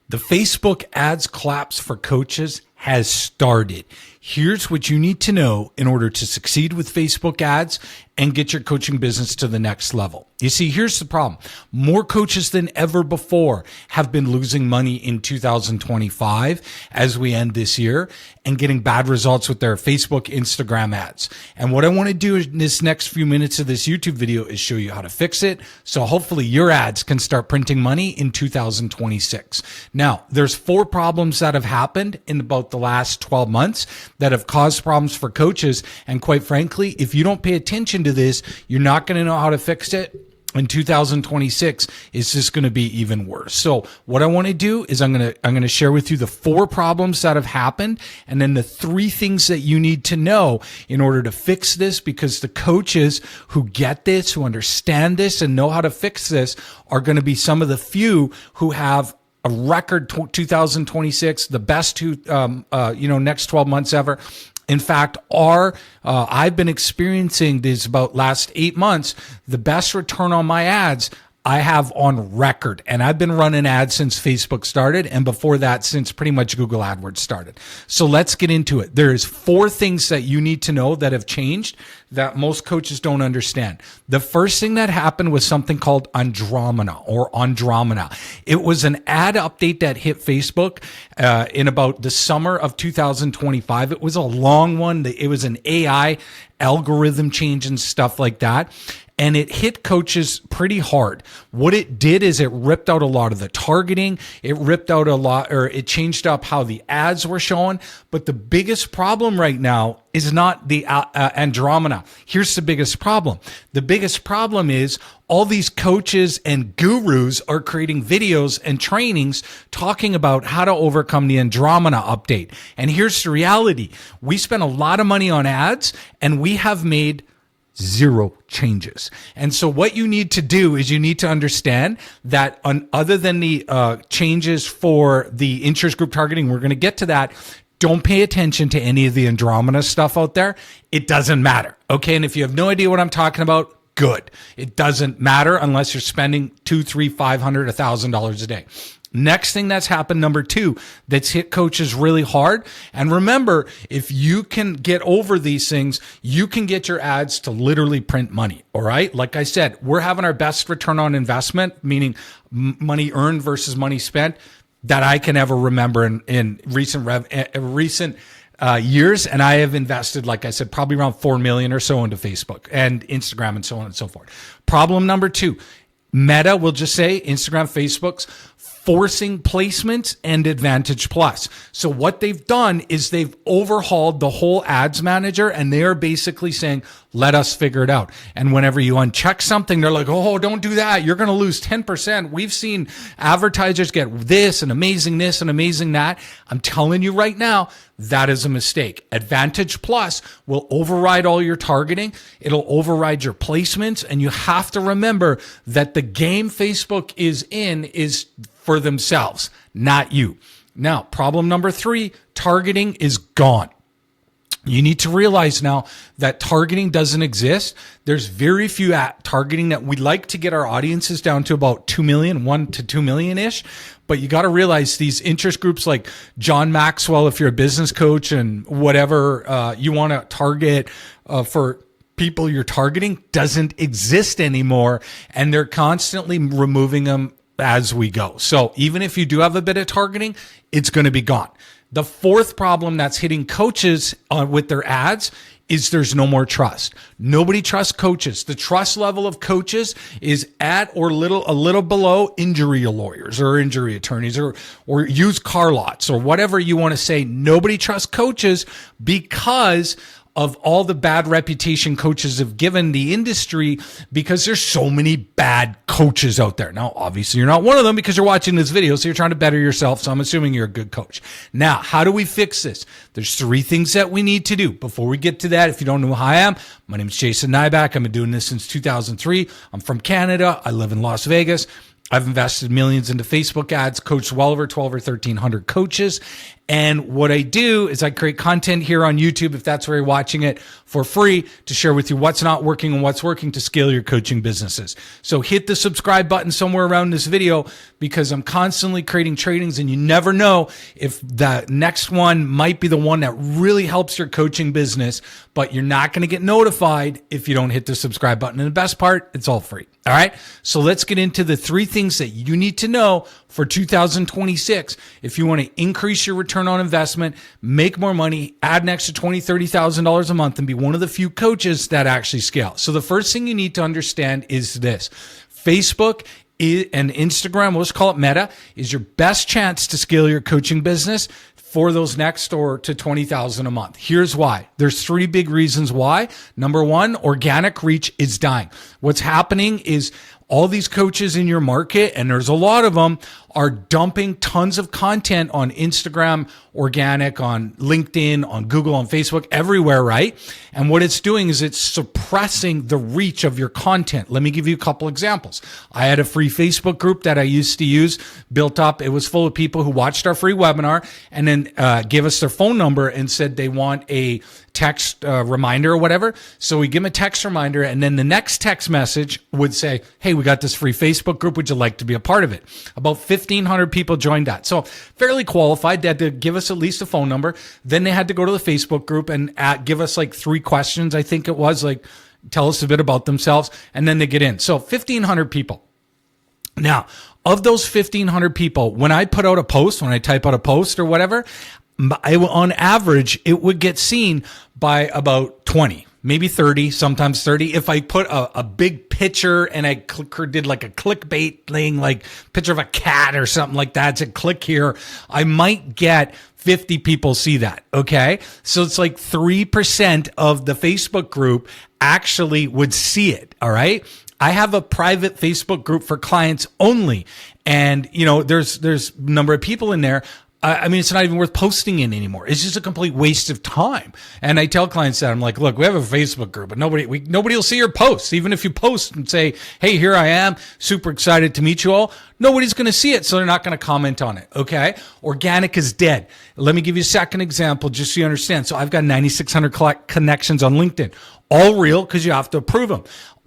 The Facebook ads collapse for coaches has started. Here's what you need to know in order to succeed with Facebook ads and get your coaching business to the next level. You see, here's the problem. More coaches than ever before have been losing money in 2025 as we end this year and getting bad results with their Facebook, Instagram ads. And what I want to do in this next few minutes of this YouTube video is show you how to fix it. So hopefully your ads can start printing money in 2026. Now, there's 4 problems that have happened in about the last 12 months that have caused problems for coaches. And quite frankly, if you don't pay attention to this, you're not going to know how to fix it. In 2026, it's just going to be even worse. So what I want to do is I'm going to share with you the 4 problems that have happened and then the 3 things that you need to know in order to fix this, because the coaches who get this, who understand this and know how to fix this are going to be some of the few who have a record 2026, the best next 12 months ever. In fact, I've been experiencing this about last 8 months, the best return on my ads I have on record. And I've been running ads since Facebook started, and before that, since pretty much Google AdWords started. So let's get into it. There's 4 things that you need to know that have changed that most coaches don't understand. The first thing that happened was something called Andromeda. It was an ad update that hit Facebook in about the summer of 2025. It was a long one. It was an AI algorithm change and stuff like that. And it hit coaches pretty hard. What it did is it ripped out a lot of the targeting. It ripped out it changed up how the ads were showing. But the biggest problem right now is not the Andromeda. Here's the biggest problem. The biggest problem is all these coaches and gurus are creating videos and trainings talking about how to overcome the Andromeda update. And here's the reality. We spent a lot of money on ads and we have made 0 changes. And so what you need to do is you need to understand that other than the changes for the interest group targeting, we're going to get to that. Don't pay attention to any of the Andromeda stuff out there. It doesn't matter. Okay. And if you have no idea what I'm talking about, good. It doesn't matter unless you're spending $200, $300, $500, $1,000 a day. Next thing that's happened, number 2, that's hit coaches really hard. And remember, if you can get over these things, you can get your ads to literally print money. All right. Like I said, we're having our best return on investment, meaning money earned versus money spent, that I can ever remember in recent years. And I have invested, like I said, probably around 4 million or so into Facebook and Instagram and so on and so forth. Problem number 2, Meta, will just say Instagram, Facebook's forcing placements and Advantage Plus. So what they've done is they've overhauled the whole ads manager, and they are basically saying, let us figure it out. And whenever you uncheck something, they're like, oh, don't do that. You're going to lose 10%. We've seen advertisers get this and amazing that. I'm telling you right now, that is a mistake. Advantage Plus will override all your targeting. It'll override your placements. And you have to remember that the game Facebook is in is for themselves, not you. Now, problem number 3, targeting is gone. You need to realize now that targeting doesn't exist. There's very few targeting that we'd like to get our audiences down to about 2 million, 1 to 2 million-ish. But you got to realize these interest groups like John Maxwell, if you're a business coach and whatever you want to target for people you're targeting, doesn't exist anymore. And they're constantly removing them as we go. So even if you do have a bit of targeting, it's going to be gone. The 4th problem that's hitting coaches with their ads is there's no more trust. Nobody trusts coaches. The trust level of coaches is at or a little below injury lawyers or injury attorneys or used car lots or whatever you want to say. Nobody trusts coaches because of all the bad reputation coaches have given the industry, because there's so many bad coaches out there. Now, obviously, you're not one of them because you're watching this video, so you're trying to better yourself. So I'm assuming you're a good coach. Now, how do we fix this? There's 3 things that we need to do. Before we get to that, if you don't know who I am, my name is Jason Nyback. I've been doing this since 2003. I'm from Canada. I live in Las Vegas. I've invested millions into Facebook ads, coached well over 12 or 1,300 coaches. And what I do is I create content here on YouTube, if that's where you're watching it, for free to share with you what's not working and what's working to scale your coaching businesses. So hit the subscribe button somewhere around this video, because I'm constantly creating trainings, and you never know if the next one might be the one that really helps your coaching business, but you're not going to get notified if you don't hit the subscribe button. And the best part, it's all free. All right. So let's get into the 3 things that you need to know for 2026 if you want to increase your return on investment, make more money, add an extra $20,000, $30,000 a month, and be one of the few coaches that actually scale. So the first thing you need to understand is this: Facebook and Instagram, let's call it Meta, is your best chance to scale your coaching business for those next or to 20,000 a month. Here's why. There's 3 big reasons why. Number 1, organic reach is dying. What's happening is all these coaches in your market, and there's a lot of them, are dumping tons of content on Instagram, organic, on LinkedIn, on Google, on Facebook, everywhere, right? And what it's doing is it's suppressing the reach of your content. Let me give you a couple examples. I had a free Facebook group that I used to use, built up. It was full of people who watched our free webinar and then gave us their phone number and said they want a text reminder or whatever. So we give them a text reminder, and then the next text message would say, hey, we got this free Facebook group. Would you like to be a part of it? About 1,500 people joined that. So fairly qualified. They had to give us at least a phone number. Then they had to go to the Facebook group and give us like 3 questions. I think it was like, tell us a bit about themselves. And then they get in. So 1,500 people. Now, of those 1,500 people, when I put out a post, when I type out a post or whatever, on average, it would get seen by about 20, maybe 30, sometimes 30. If I put a big picture and I did like a clickbait thing, like picture of a cat or something like that, to click here, I might get 50 people see that. Okay. So it's like 3% of the Facebook group actually would see it. All right. I have a private Facebook group for clients only. And, you know, there's a number of people in there. I mean, it's not even worth posting in anymore. It's just a complete waste of time. And I tell clients that, I'm like, look, we have a Facebook group, but nobody will see your posts. Even if you post and say, hey, here I am, super excited to meet you all, nobody's going to see it. So they're not going to comment on it. Okay. Organic is dead. Let me give you a second example just so you understand. So I've got 9,600 connections on LinkedIn, all real, because you have to approve them.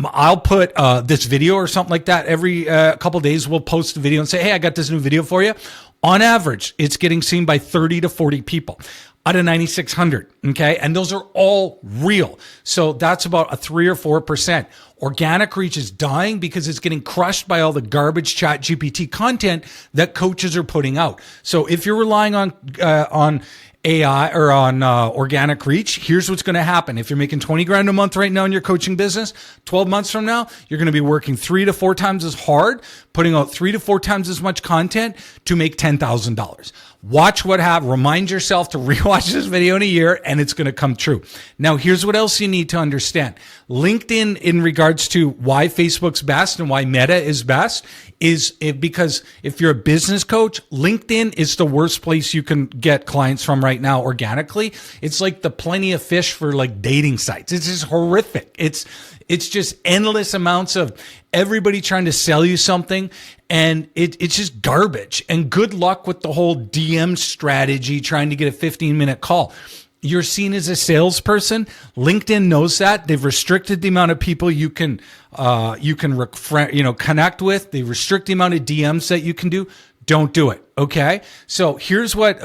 I'll put this video or something like that every couple days. We'll post a video and say, hey, I got this new video for you. On average, it's getting seen by 30 to 40 people out of 9,600. Okay. And those are all real. So that's about a 3 or 4%. Organic reach is dying because it's getting crushed by all the garbage chat GPT content that coaches are putting out. So if you're relying on AI or on organic reach, here's what's going to happen. If you're making 20 grand a month right now in your coaching business, 12 months from now, you're going to be working 3 to 4 times as hard, putting out 3 to 4 times as much content to make $10,000. Watch what happens. Remind yourself to rewatch this video in a year, and it's going to come true. Now, here's what else you need to understand. LinkedIn, in regards to why Facebook's best and why Meta is best, because if you're a business coach, LinkedIn is the worst place you can get clients from right now organically. It's like the Plenty of Fish for like dating sites. It's just horrific. It's just endless amounts of everybody trying to sell you something, and it's just garbage. And good luck with the whole DM strategy trying to get a 15-minute call. You're seen as a salesperson. LinkedIn knows that. They've restricted the amount of people you can connect with. They restrict the amount of DMs that you can do. Don't do it. Okay. So here's what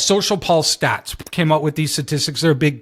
Social Pulse Stats came out with these statistics. They're a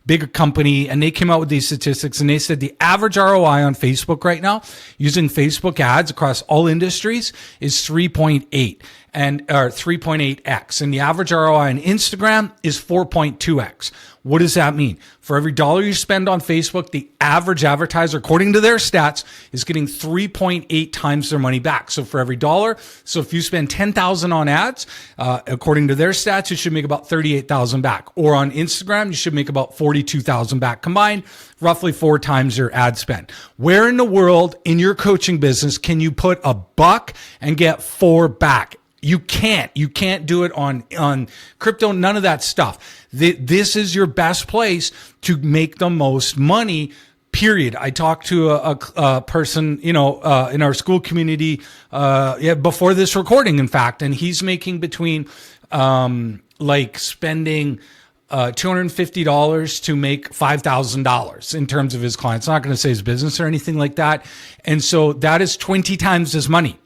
bigger company, and they came out with these statistics, and they said the average ROI on Facebook right now using Facebook ads across all industries is 3.8 or 3.8x. And the average ROI on Instagram is 4.2x. What does that mean? For every dollar you spend on Facebook, the average advertiser, according to their stats, is getting 3.8 times their money back. So for every dollar, so if you spend 10,000 on ads, according to their stats, you should make about 38,000 back. Or on Instagram, you should make about 42,000 back combined, roughly 4 times your ad spend. Where in the world in your coaching business can you put $1 and get 4 back? You can't do it on crypto, none of that stuff. This is your best place to make the most money, period. I talked to a person, in our Skool community, before this recording, in fact, and he's making between, like spending $250 to make $5,000 in terms of his clients. I'm not going to say his business or anything like that. And so that is 20 times his money.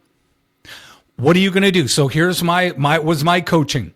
What are you going to do? So here's my coaching.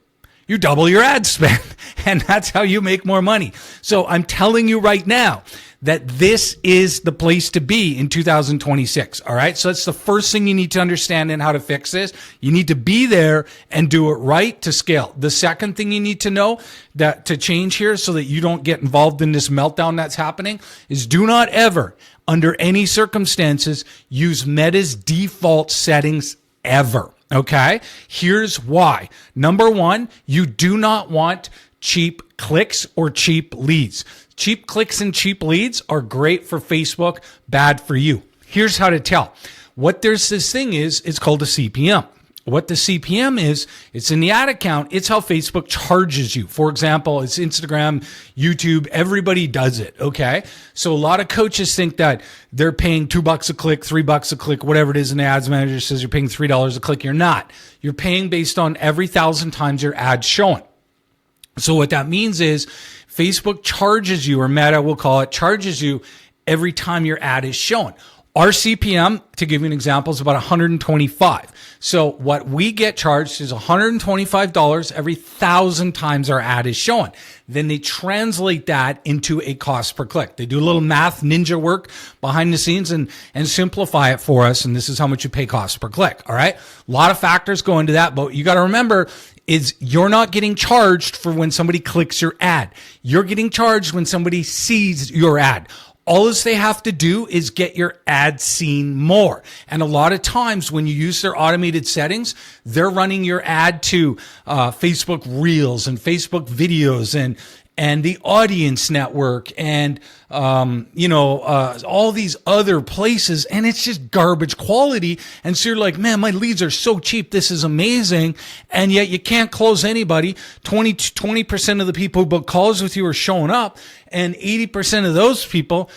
You double your ad spend, and that's how you make more money. So I'm telling you right now that this is the place to be in 2026. All right. So that's the first thing you need to understand and how to fix this. You need to be there and do it right to scale. The second thing you need to know that to change here so that you don't get involved in this meltdown that's happening is do not ever, under any circumstances, use Meta's default settings ever. Okay. Here's why. Number one, you do not want cheap clicks or cheap leads. Cheap clicks and cheap leads are great for Facebook, bad for you. Here's how to tell. What there's this thing is, it's called a CPM. What the CPM is, it's in the ad account. It's how Facebook charges you. For example, it's Instagram, YouTube, everybody does it. Okay. So a lot of coaches think that they're paying $2 a click, $3 a click, whatever it is. And the ads manager says you're paying $3 a click. You're not. You're paying based on every 1,000 times your ad's shown. So what that means is Facebook charges you, or Meta will call it, charges you every time your ad is shown. Our CPM, to give you an example, is about 125. So what we get charged is $125 every 1,000 times our ad is shown. Then they translate that into a cost per click. They do a little math ninja work behind the scenes and simplify it for us. And this is how much you pay cost per click. All right. A lot of factors go into that, but you got to remember is you're not getting charged for when somebody clicks your ad. You're getting charged when somebody sees your ad. All they have to do is get your ad seen more. And a lot of times when you use their automated settings, they're running your ad to Facebook Reels and Facebook videos and the audience network and, all these other places. And it's just garbage quality. And so you're like, man, my leads are so cheap. This is amazing. And yet you can't close anybody. 20% of the people who book calls with you are showing up. And 80% of those people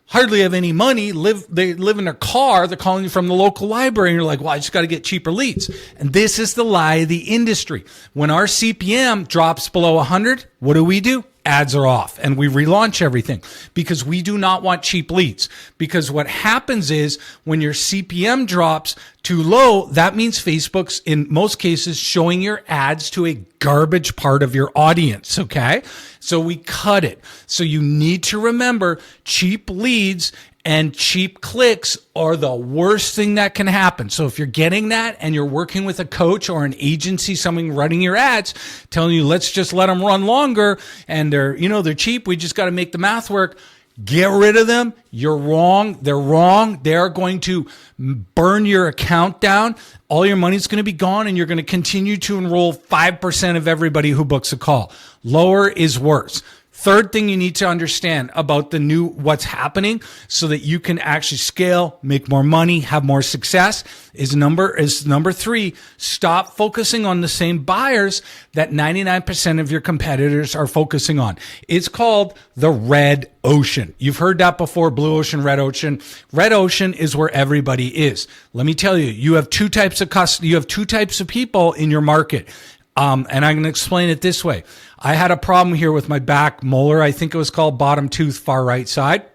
hardly have any money, they live in their car, they're calling you from the local library, and you're like, well, I just got to get cheaper leads. And this is the lie of the industry. When our CPM drops below 100, what do? Ads are off and we relaunch everything because we do not want cheap leads. Because what happens is when your CPM drops too low, that means Facebook's in most cases showing your ads to a garbage part of your audience. Okay. So we cut it. So you need to remember cheap leads and cheap clicks are the worst thing that can happen. So if you're getting that and you're working with a coach or an agency, someone running your ads, telling you, let's just let them run longer and they're cheap. We just got to make the math work. Get rid of them. You're wrong. They're wrong. They're going to burn your account down. All your money's going to be gone and you're going to continue to enroll 5% of everybody who books a call. Lower is worse. Third thing you need to understand about what's happening so that you can actually scale, make more money, have more success is number 3. Stop focusing on the same buyers that 99% of your competitors are focusing on. It's called the red ocean. You've heard that before, blue ocean, red ocean. Red ocean is where everybody is. Let me tell you, you have two types of people in your market. And I'm going to explain it this way. I had a problem here with my back molar. I think it was called bottom tooth, far right side.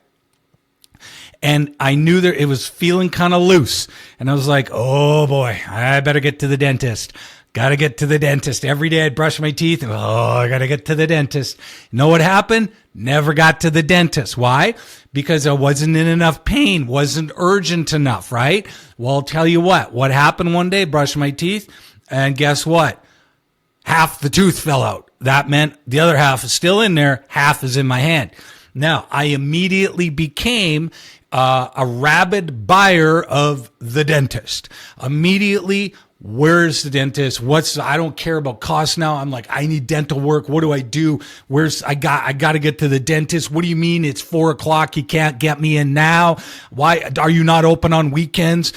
And I knew that it was feeling kind of loose. And I was like, oh boy, I better get to the dentist. Got to get to the dentist. Every day I'd brush my teeth. And, I got to get to the dentist. You know what happened? Never got to the dentist. Why? Because I wasn't in enough pain. Wasn't urgent enough, right? Well, I'll tell you what happened one day, brushed my teeth. And guess what? Half the tooth fell out. That meant the other half is still in there. Half is in my hand. Now, I immediately became a rabid buyer of the dentist. Immediately, where's the dentist? I don't care about cost now. I'm like, I need dental work. What do I do? I got to get to the dentist. What do you mean? It's 4:00. You can't get me in now. Why are you not open on weekends?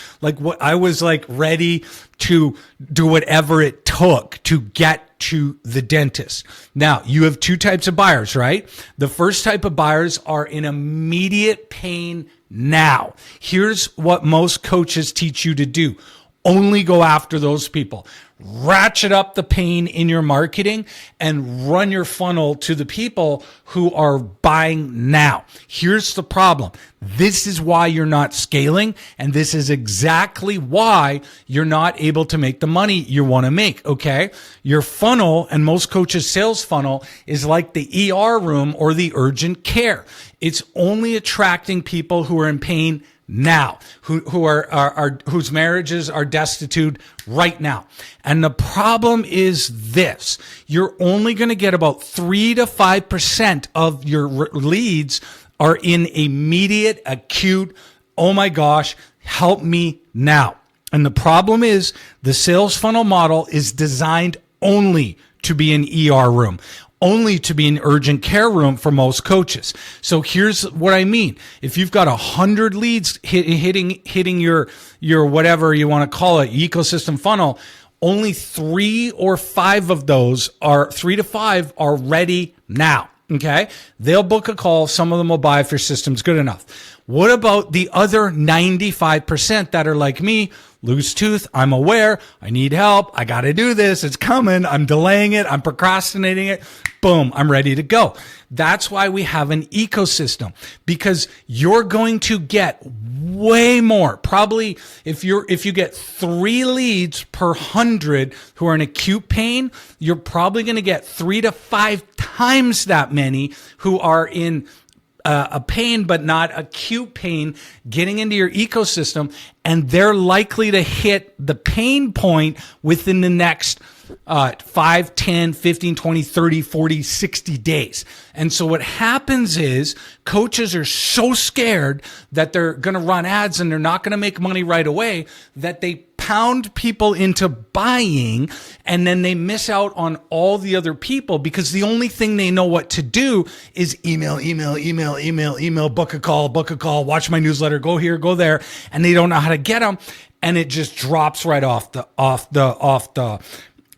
I was ready to do whatever it took to get to the dentist. Now, you have two types of buyers, right? The first type of buyers are in immediate pain now. Here's what most coaches teach you to do. Only go after those people. ratchet up the pain in your marketing and run your funnel to the people who are buying now. Here's the problem. This is why you're not scaling, and this is exactly why you're not able to make the money you want to make, okay? Your funnel, and most coaches' sales funnel, is like the ER room or the urgent care. It's only attracting people who are in pain now, whose marriages are destitute right now. And the problem is this: you're only going to get about 3 to 5% of your leads are in immediate, acute, oh my gosh, help me now. And the problem is the sales funnel model is designed only to be an ER room, only to be an urgent care room for most coaches. So here's what I mean. If you've got 100 leads hitting your whatever you want to call it, ecosystem funnel, only 3 or 5 of those are ready now. Okay. They'll book a call. Some of them will buy if your system's good enough. What about the other 95% that are like me? Loose tooth. I'm aware. I need help. I got to do this. It's coming. I'm delaying it. I'm procrastinating it. Boom. I'm ready to go. That's why we have an ecosystem, because you're going to get way more. Probably if you get 3 leads per 100 who are in acute pain, you're probably going to get 3 to 5 times that many who are in a pain, but not acute pain, getting into your ecosystem, and they're likely to hit the pain point within the next 5, 10, 15, 20, 30, 40, 60 days. And so what happens is coaches are so scared that they're going to run ads and they're not going to make money right away that they pound people into buying, and then they miss out on all the other people because the only thing they know what to do is email, book a call, watch my newsletter, go here, go there, and they don't know how to get them, and it just drops right off the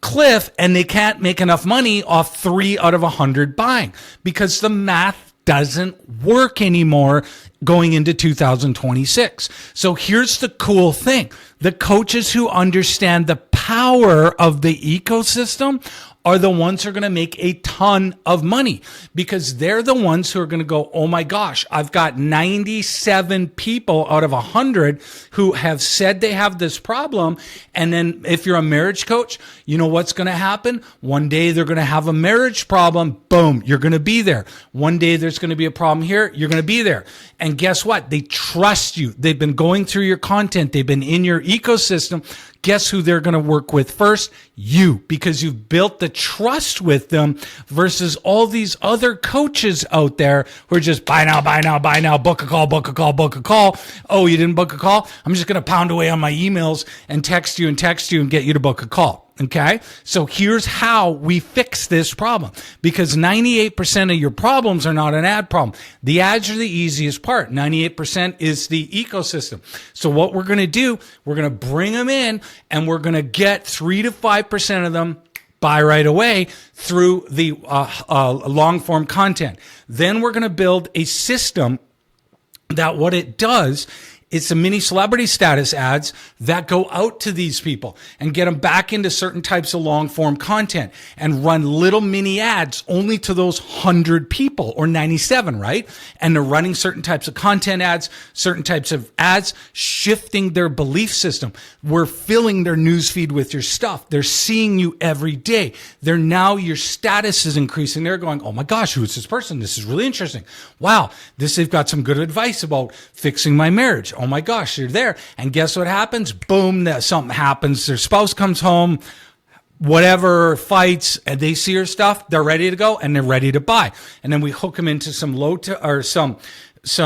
cliff, and they can't make enough money off 3 out of 100 buying because the math doesn't work anymore going into 2026. So here's the cool thing. The coaches who understand the power of the ecosystem are the ones who are going to make a ton of money, because they're the ones who are going to go, oh my gosh, I've got 97 people out of 100 who have said they have this problem. And then if you're a marriage coach, you know what's going to happen? One day they're going to have a marriage problem. Boom, you're going to be there. One day there's going to be a problem here. You're going to be there. And guess what? They trust you. They've been going through your content. They've been in your ecosystem. Guess who they're going to work with first? You, because you've built the trust with them versus all these other coaches out there who are just buy now, book a call. Oh, you didn't book a call? I'm just going to pound away on my emails and text you and get you to book a call. Okay. So here's how we fix this problem, because 98% of your problems are not an ad problem. The ads are the easiest part. 98% is the ecosystem. So what we're going to do, we're going to bring them in and we're going to get 3 to 5% of them buy right away through the long form content. Then we're going to build a system that what it does, it's a mini celebrity status ads that go out to these people and get them back into certain types of long form content and run little mini ads only to those 100 people or 97, right? And they're running certain types of content ads, certain types of ads, shifting their belief system. We're filling their newsfeed with your stuff. They're seeing you every day. They're now, your status is increasing. They're going, oh my gosh, who is this person? This is really interesting. Wow, they've got some good advice about fixing my marriage. Oh my gosh, you're there. And guess what happens? Boom, something happens. Their spouse comes home, whatever, fights, and they see your stuff. They're ready to go and they're ready to buy. And then we hook them into some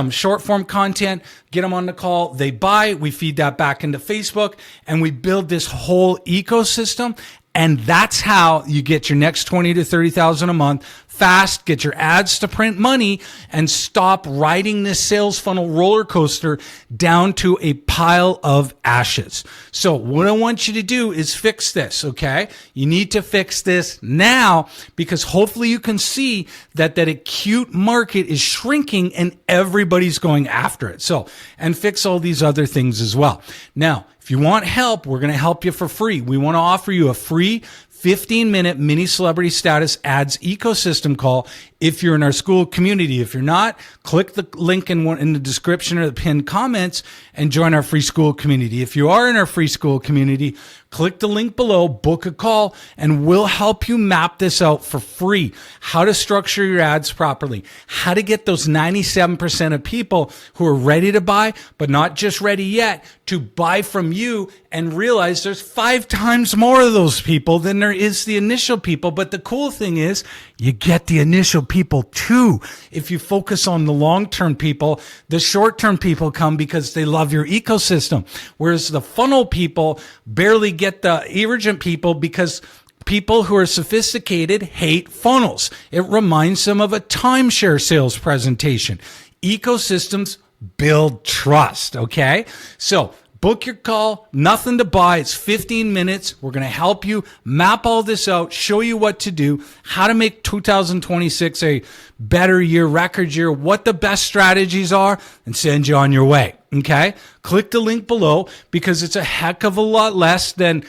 short form content, get them on the call. They buy. We feed that back into Facebook, and we build this whole ecosystem. And that's how you get your next 20 to 30,000 a month fast, get your ads to print money, and stop riding this sales funnel roller coaster down to a pile of ashes. So what I want you to do is fix this, okay? You need to fix this now, because hopefully you can see that acute market is shrinking and everybody's going after it. So, and fix all these other things as well. Now, if you want help, we're going to help you for free. We want to offer you a free 15-minute mini celebrity status ads ecosystem call if you're in our Skool community. If you're not, click the link in the description or the pinned comments and join our free Skool community. If you are in our free Skool community, click the link below, book a call, and we'll help you map this out for free. How to structure your ads properly, how to get those 97% of people who are ready to buy, but not just ready yet, to buy from you and realize there's 5 times more of those people than there is the initial people. But the cool thing is you get the initial people too. If you focus on the long-term people, the short-term people come because they love your ecosystem. Whereas the funnel people barely get the urgent people because people who are sophisticated hate funnels. It reminds them of a timeshare sales presentation. Ecosystems build trust, okay? So book your call, nothing to buy. It's 15 minutes. We're going to help you map all this out, show you what to do, how to make 2026 a better year, record year, what the best strategies are, and send you on your way. Okay? Click the link below, because it's a heck of a lot less than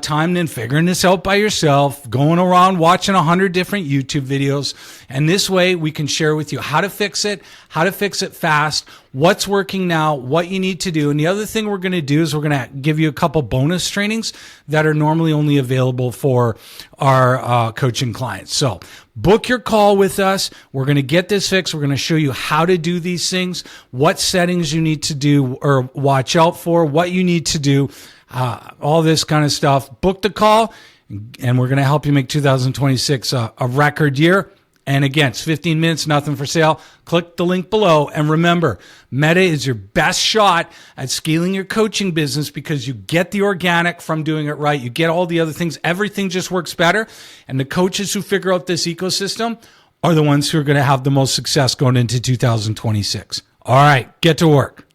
time than figuring this out by yourself, going around watching 100 different YouTube videos. And this way we can share with you how to fix it fast, what's working now, what you need to do. And the other thing we're going to do is we're going to give you a couple bonus trainings that are normally only available for our coaching clients. So book your call with us. We're going to get this fixed. We're going to show you how to do these things, what settings you need to do or watch out for, what you need to do, all this kind of stuff. Book the call, and we're going to help you make 2026 a record year. And again, it's 15 minutes, nothing for sale. Click the link below. And remember, Meta is your best shot at scaling your coaching business, because you get the organic from doing it right. You get all the other things. Everything just works better. And the coaches who figure out this ecosystem are the ones who are going to have the most success going into 2026. All right, get to work.